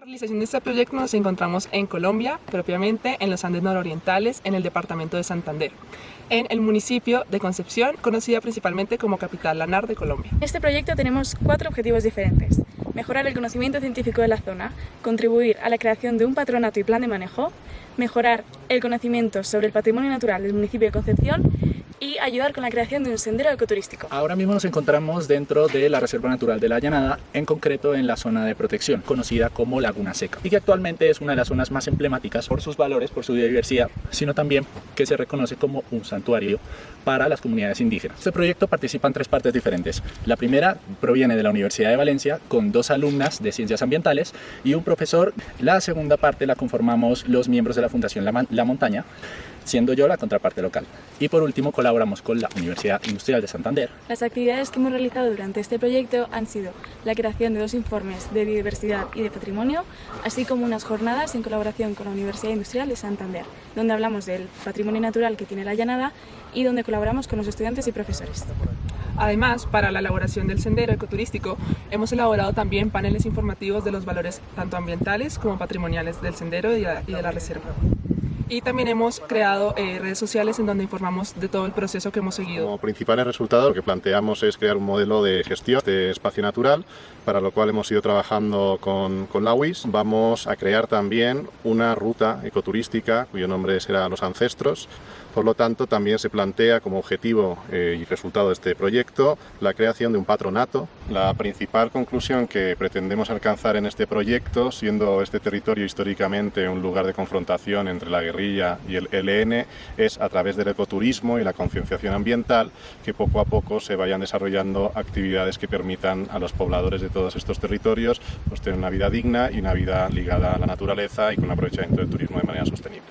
La realización de este proyecto nos encontramos en Colombia, propiamente en los Andes nororientales, en el departamento de Santander, en el municipio de Concepción, conocida principalmente como Capital Lanar de Colombia. En este proyecto tenemos 4 objetivos diferentes: mejorar el conocimiento científico de la zona, contribuir a la creación de un patronato y plan de manejo, mejorar el conocimiento sobre el patrimonio natural del municipio de Concepción y ayudar con la creación de un sendero ecoturístico. Ahora mismo nos encontramos dentro de la Reserva Natural de la Llanada, en concreto en la zona de protección, conocida como Laguna Seca, y que actualmente es una de las zonas más emblemáticas por sus valores, por su biodiversidad, sino también que se reconoce como un santuario para las comunidades indígenas. Este proyecto participa en 3 partes diferentes. La primera proviene de la Universidad de Valencia, con 2 alumnas de Ciencias Ambientales y un profesor. La segunda parte la conformamos los miembros de la Fundación La Montaña, siendo yo la contraparte local. Y por último colaboramos con la Universidad Industrial de Santander. Las actividades que hemos realizado durante este proyecto han sido la creación de 2 informes de biodiversidad y de patrimonio, así como unas jornadas en colaboración con la Universidad Industrial de Santander, donde hablamos del patrimonio natural que tiene la Llanada y donde colaboramos con los estudiantes y profesores. Además, para la elaboración del sendero ecoturístico, hemos elaborado también paneles informativos de los valores tanto ambientales como patrimoniales del sendero y de la reserva. Y también hemos creado redes sociales en donde informamos de todo el proceso que hemos seguido. Como principales resultados, lo que planteamos es crear un modelo de gestión de espacio natural, para lo cual hemos ido trabajando con la UIS. Vamos a crear también una ruta ecoturística cuyo nombre será Los Ancestros. Por lo tanto, también se plantea como objetivo y resultado de este proyecto la creación de un patronato. La principal conclusión que pretendemos alcanzar en este proyecto, siendo este territorio históricamente un lugar de confrontación entre la guerrilla y el ELN, es a través del ecoturismo y la concienciación ambiental que poco a poco se vayan desarrollando actividades que permitan a los pobladores de todos estos territorios pues, tener una vida digna y una vida ligada a la naturaleza y con aprovechamiento del turismo de manera sostenible.